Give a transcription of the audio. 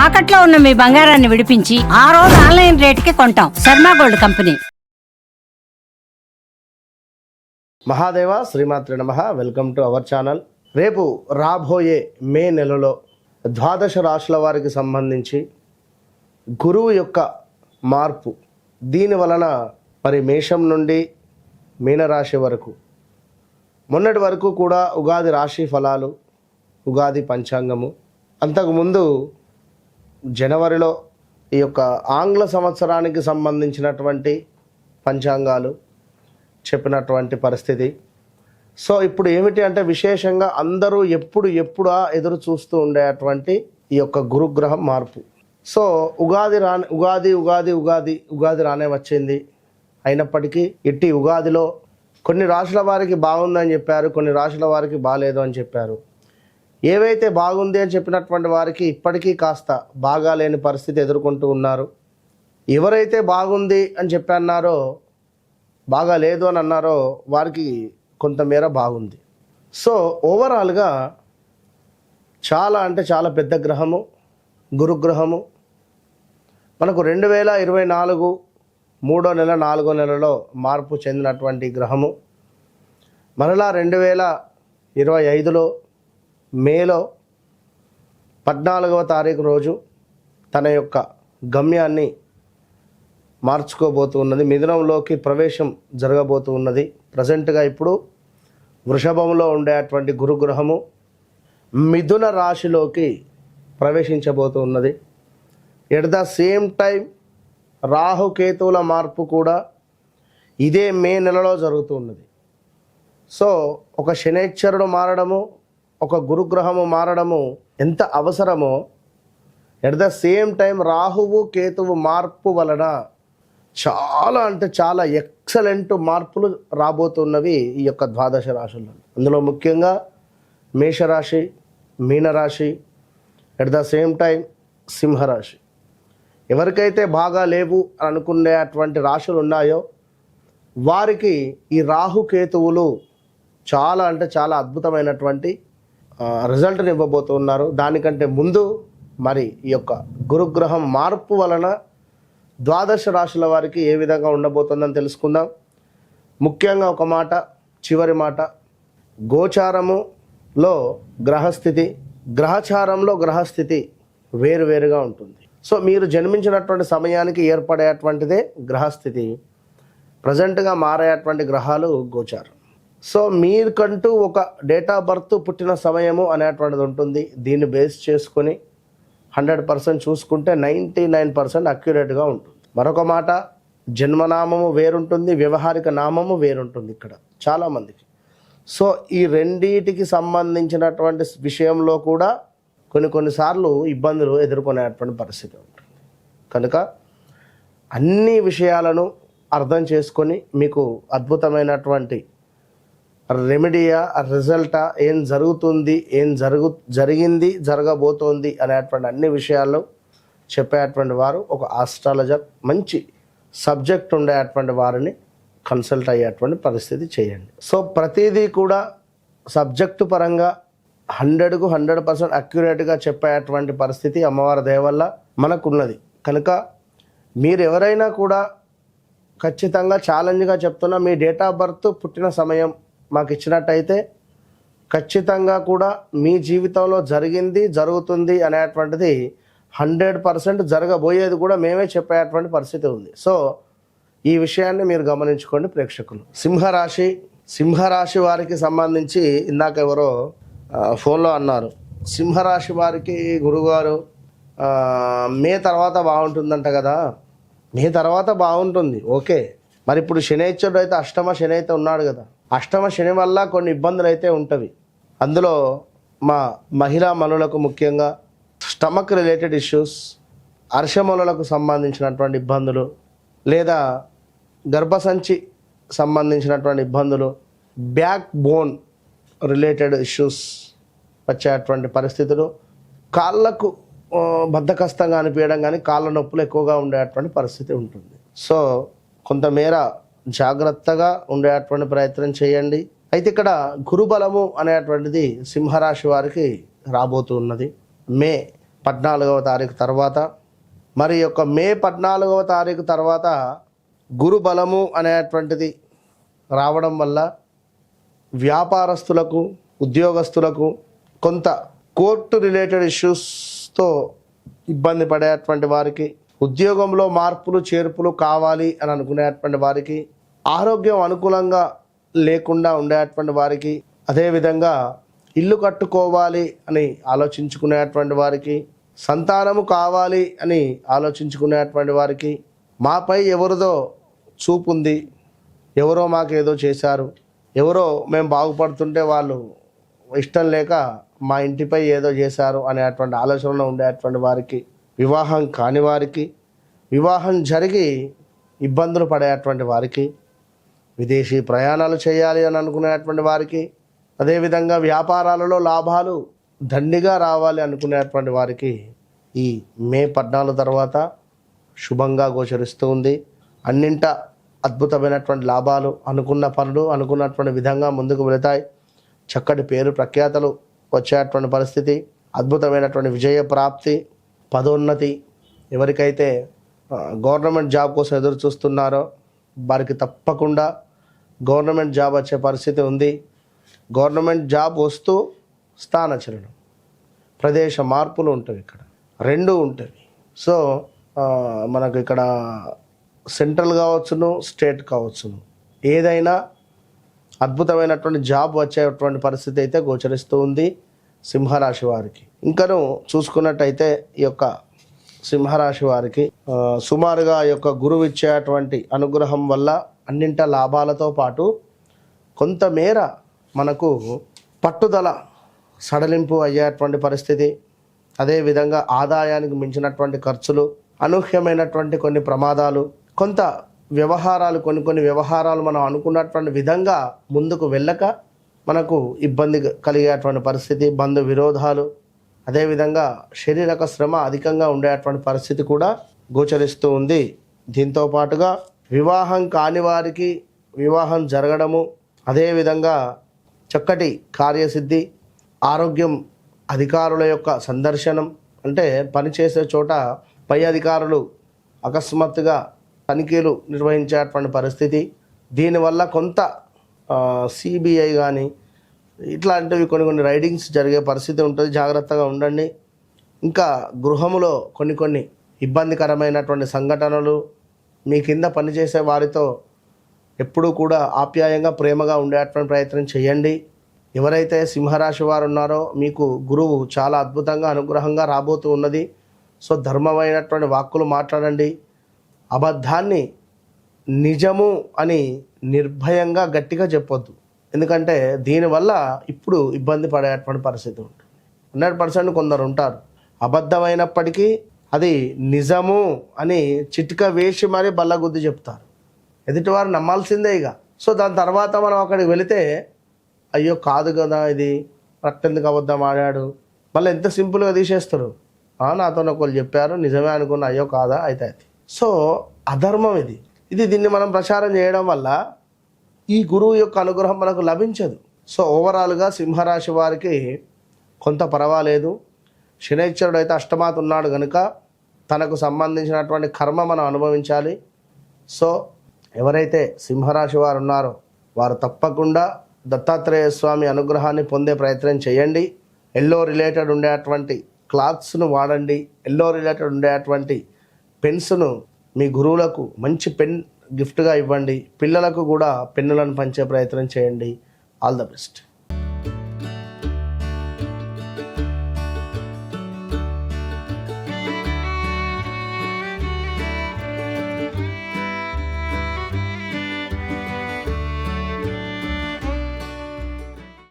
తాకట్లో ఉన్న మీ బంగారాన్ని విడిపించి ఆ రోజు ఆన్లైన్ రేటుకి కొంటాం. Sharma gold company. మహాదేవ శ్రీమాత్రి నమః. Welcome to our channel. రేపు రాబోయే మే నెలలో ద్వాదశ రాశుల వారికి సంబంధించి గురువు యొక్క మార్పు, దీని వలన మరి మేషం నుండి మీనరాశి వరకు, మొన్నటి వరకు కూడా ఉగాది రాశి ఫలాలు, ఉగాది పంచాంగము, అంతకుముందు జనవరిలో ఈ యొక్క ఆంగ్ల సంవత్సరానికి సంబంధించినటువంటి పంచాంగాలు చెప్పినటువంటి పరిస్థితి. సో ఇప్పుడు ఏమిటి అంటే విశేషంగా అందరూ ఎప్పుడా ఎదురు చూస్తూ ఉండేటువంటి ఈ యొక్క గురుగ్రహం మార్పు. సో ఉగాది రానే వచ్చింది. అయినప్పటికీ ఇట్టి ఉగాదిలో కొన్ని రాశుల వారికి బాగుందని చెప్పారు, కొన్ని రాశుల వారికి బాగాలేదు అని చెప్పారు. ఏవైతే బాగుంది అని చెప్పినటువంటి వారికి ఇప్పటికీ కాస్త బాగా లేని పరిస్థితి ఎదుర్కొంటూ ఉన్నారు. ఎవరైతే బాగుంది అని చెప్పన్నారో, బాగా లేదు అని అన్నారో వారికి కొంతమేర బాగుంది. సో ఓవరాల్గా చాలా అంటే చాలా పెద్ద గ్రహము గురుగ్రహము. మనకు 2024 3వ నెల 4వ నెలలో మార్పు చెందినటువంటి గ్రహము. మరలా 2025లో మేలో 14వ తారీఖు రోజు తన యొక్క గమ్యాన్ని మార్చుకోబోతూ ఉన్నది. మిథునంలోకి ప్రవేశం జరగబోతూ ఉన్నది. ప్రజెంట్గా ఇప్పుడు వృషభంలో ఉండేటువంటి గురుగ్రహము మిథున రాశిలోకి ప్రవేశించబోతూ ఉన్నది. ఎట్ ద సేమ్ టైం రాహుకేతువుల మార్పు కూడా ఇదే మే నెలలో జరుగుతూ ఉన్నది. సో ఒక శనైశ్చరుడు మారడము, ఒక గురుగ్రహము మారడము ఎంత అవసరమో, ఎట్ ద సేమ్ టైం రాహువు కేతువు మార్పు వలన చాలా అంటే చాలా ఎక్సలెంట్ మార్పులు రాబోతున్నవి ఈ యొక్క ద్వాదశ రాశుల్లో. అందులో ముఖ్యంగా మేషరాశి, మీనరాశి, ఎట్ ద సేమ్ టైం సింహరాశి. ఎవరికైతే బాగా లేవు అని అనుకునేటువంటి రాశులు ఉన్నాయో వారికి ఈ రాహుకేతువులు చాలా అంటే చాలా అద్భుతమైనటువంటి రిజల్ట్ని ఇవ్వబోతున్నారు. దానికంటే ముందు మరి ఈ యొక్క గురుగ్రహం మార్పు వలన ద్వాదశ రాశుల వారికి ఏ విధంగా ఉండబోతుందని తెలుసుకుందాం. ముఖ్యంగా ఒక మాట, చివరి మాట, గోచారములో గ్రహస్థితి, గ్రహచారంలో గ్రహస్థితి వేరువేరుగా ఉంటుంది. సో మీరు జన్మించినటువంటి సమయానికి ఏర్పడేటువంటిదే గ్రహస్థితి. ప్రజెంట్గా మారేటువంటి గ్రహాలు గోచారం. సో మీకంటూ ఒక డేట్ ఆఫ్ బర్త్, పుట్టిన సమయము అనేటువంటిది ఉంటుంది. దీన్ని బేస్ చేసుకొని 100% చూసుకుంటే 99% అక్యురేట్గా ఉంటుంది. మరొక మాట, జన్మనామము వేరుంటుంది, వ్యవహారిక నామము వేరుంటుంది ఇక్కడ చాలామందికి. సో ఈ రెండింటికి సంబంధించినటువంటి విషయంలో కూడా కొన్నిసార్లు ఇబ్బందులు ఎదుర్కొనేటువంటి పరిస్థితి ఉంటుంది. కనుక అన్ని విషయాలను అర్థం చేసుకొని మీకు అద్భుతమైనటువంటి రెమెడియా, రిజల్టా, ఏం జరుగుతుంది, జరిగింది, జరగబోతోంది అనేటువంటి అన్ని విషయాలు చెప్పేటువంటి వారు ఒక ఆస్ట్రాలజర్, మంచి సబ్జెక్ట్ ఉండేటువంటి వారిని కన్సల్ట్ అయ్యేటువంటి పరిస్థితి చేయండి. సో ప్రతిదీ కూడా సబ్జెక్టు పరంగా 100కు 100% అక్యురేట్గా చెప్పేటువంటి పరిస్థితి అమ్మవారి దయ వల్ల మనకున్నది. కనుక మీరు ఎవరైనా కూడా ఖచ్చితంగా ఛాలెంజ్గా చెప్తున్నా, మీ డేట్ ఆఫ్ బర్త్, పుట్టిన సమయం మాకు ఇచ్చినట్టయితే ఖచ్చితంగా కూడా మీ జీవితంలో జరిగింది, జరుగుతుంది అనేటువంటిది 100% జరగబోయేది కూడా మేమే చెప్పేటువంటి పరిస్థితి ఉంది. సో ఈ విషయాన్ని మీరు గమనించుకోండి ప్రేక్షకులు. సింహరాశి వారికి సంబంధించి ఇందాక ఎవరో ఫోన్లో అన్నారు, సింహరాశి వారికి గురుగారు మే తర్వాత బాగుంటుందంట కదా. మే తర్వాత బాగుంటుంది, ఓకే. మరి ఇప్పుడు శనైశ్వరుడు అయితే, అష్టమ శని అయితే ఉన్నాడు కదా. అష్టమ శని వల్ల కొన్ని ఇబ్బందులు అయితే ఉంటవి. అందులో మా మహిళా మనులకు ముఖ్యంగా స్టమక్ రిలేటెడ్ ఇష్యూస్, అర్షములకు సంబంధించినటువంటి ఇబ్బందులు, లేదా గర్భసంచి సంబంధించినటువంటి ఇబ్బందులు, బ్యాక్ బోన్ రిలేటెడ్ ఇష్యూస్ వచ్చేటువంటి పరిస్థితులు, కాళ్ళకు బద్ధకస్తంగా అనిపించడం కానీ కాళ్ళ నొప్పులు ఎక్కువగా ఉండేటువంటి పరిస్థితి ఉంటుంది. సో కొంతమేర జాగ్రత్తగా ఉండేటువంటి ప్రయత్నం చేయండి. అయితే ఇక్కడ గురుబలము అనేటువంటిది సింహరాశి వారికి రాబోతున్నది. మే 14వ తారీఖు తర్వాత, మరి యొక్క మే 14వ తారీఖు తర్వాత గురు బలము అనేటువంటిది రావడం వల్ల వ్యాపారస్తులకు, ఉద్యోగస్తులకు కొంత కోర్టు రిలేటెడ్ ఇష్యూస్తో ఇబ్బంది పడేటువంటి వారికి, ఉద్యోగంలో మార్పులు చేర్పులు కావాలి అని అనుకునేటువంటి వారికి, ఆరోగ్యం అనుకూలంగా లేకుండా ఉండేటువంటి వారికి, అదేవిధంగా ఇల్లు కట్టుకోవాలి అని ఆలోచించుకునేటువంటి వారికి, సంతానము కావాలి అని ఆలోచించుకునేటువంటి వారికి, మాపై ఎవరిదో చూపు ఉంది, ఎవరో మాకేదో చేశారు, ఎవరో మేము బాగుపడుతుంటే వాళ్ళు ఇష్టం లేక మా ఇంటిపై ఏదో చేశారు అనేటువంటి ఆలోచనలో ఉండేటువంటి వారికి, వివాహం కాని వారికి, వివాహం జరిగి ఇబ్బందులు పడేటువంటి వారికి, విదేశీ ప్రయాణాలు చేయాలి అని అనుకునేటువంటి వారికి, అదేవిధంగా వ్యాపారాలలో లాభాలు దండిగా రావాలి అనుకునేటువంటి వారికి ఈ మే 14 తర్వాత శుభంగా గోచరిస్తూ ఉంది. అన్నింట అద్భుతమైనటువంటి లాభాలు, అనుకున్న పనులు అనుకున్నటువంటి విధంగా ముందుకు వెళతాయి. చక్కటి పేరు ప్రఖ్యాతలు వచ్చేటువంటి పరిస్థితి, అద్భుతమైనటువంటి విజయ ప్రాప్తి, పదోన్నతి. ఎవరికైతే గవర్నమెంట్ జాబ్ కోసం ఎదురు చూస్తున్నారో వారికి తప్పకుండా గవర్నమెంట్ జాబ్ వచ్చే పరిస్థితి ఉంది. గవర్నమెంట్ జాబ్ వస్తూ స్థానచలనం, ప్రదేశ మార్పులు ఉంటాయి, ఇక్కడ రెండు ఉంటాయి. సో మనకు ఇక్కడ సెంట్రల్ కావచ్చును, స్టేట్ కావచ్చును, ఏదైనా అద్భుతమైనటువంటి జాబ్ వచ్చేటువంటి పరిస్థితి అయితే గోచరిస్తూ ఉంది సింహరాశి వారికి. ఇంకను చూసుకున్నట్టయితే ఈ యొక్క సింహరాశి వారికి సుమారుగా ఈ యొక్క గురువు ఇచ్చేటువంటి అనుగ్రహం వల్ల అన్నింట లాభాలతో పాటు కొంతమేర మనకు పట్టుదల సడలింపు అయ్యేటువంటి పరిస్థితి, అదేవిధంగా ఆదాయానికి మించినటువంటి ఖర్చులు, అనూహ్యమైనటువంటి కొన్ని ప్రమాదాలు, కొంత వ్యవహారాలు, కొన్ని వ్యవహారాలు మనం అనుకున్నటువంటి విధంగా ముందుకు వెళ్ళక మనకు ఇబ్బంది కలిగేటువంటి పరిస్థితి, బంధు విరోధాలు, అదేవిధంగా శారీరక శ్రమ అధికంగా ఉండేటువంటి పరిస్థితి కూడా గోచరిస్తూ ఉంది. దీంతో పాటుగా వివాహం కాని వారికి వివాహం జరగడము, అదేవిధంగా చక్కటి కార్యసిద్ధి, ఆరోగ్యం, అధికారుల యొక్క సందర్శనం, అంటే పనిచేసే చోట పై అధికారులు అకస్మాత్తుగా తనిఖీలు నిర్వహించేటువంటి పరిస్థితి. దీనివల్ల కొంత సిబిఐ కానీ ఇట్లాంటివి కొన్ని రైడింగ్స్ జరిగే పరిస్థితి ఉంటుంది, జాగ్రత్తగా ఉండండి. ఇంకా గృహములో కొన్ని ఇబ్బందికరమైనటువంటి సంఘటనలు, మీ కింద పనిచేసే వారితో ఎప్పుడూ కూడా ఆప్యాయంగా ప్రేమగా ఉండేటువంటి ప్రయత్నం చేయండి. ఎవరైతే సింహరాశి వారు ఉన్నారో మీకు గురువు చాలా అద్భుతంగా అనుగ్రహంగా రాబోతూ ఉన్నది. సో ధర్మమైనటువంటి వాక్కులు మాట్లాడండి. అబద్ధాన్ని నిజము అని నిర్భయంగా గట్టిగా చెప్పొద్దు, ఎందుకంటే దీనివల్ల ఇప్పుడు ఇబ్బంది పడేటువంటి పరిస్థితి ఉంటుంది. 100% కొందరు ఉంటారు అబద్ధమైనప్పటికీ అది నిజము అని చిటిక వేసి మరీ బల్లగుద్ది చెప్తారు, ఎదుటివారు నమ్మాల్సిందే ఇక. సో దాని తర్వాత మనం అక్కడికి వెళితే అయ్యో కాదు కదా ఇది, రక్తెందుకు అబద్ధం ఆడాడు, మళ్ళీ ఎంత సింపుల్గా తీసేస్తారు. నాతో ఒకళ్ళు చెప్పారు నిజమే అనుకున్న, అయ్యో కాదా అయితే అది. సో అధర్మం ఇది దీన్ని మనం ప్రచారం చేయడం వల్ల ఈ గురువు యొక్క అనుగ్రహం మనకు లభించదు. సో ఓవరాల్గా సింహరాశి వారికి కొంత పర్వాలేదు. శనైశ్వరుడు అయితే అష్టమాత ఉన్నాడు కనుక తనకు సంబంధించినటువంటి కర్మ మనం అనుభవించాలి. సో ఎవరైతే సింహరాశి వారు ఉన్నారో వారు తప్పకుండా దత్తాత్రేయ స్వామి అనుగ్రహాన్ని పొందే ప్రయత్నం చేయండి. ఎల్లో రిలేటెడ్ ఉండేటువంటి క్లాత్స్ను వాడండి. ఎల్లో రిలేటెడ్ ఉండేటువంటి పెన్స్ను మీ గురువులకు మంచి పెన్ గిఫ్ట్గా ఇవ్వండి. పిల్లలకు కూడా పెన్నులను పంచే ప్రయత్నం చేయండి. All the best.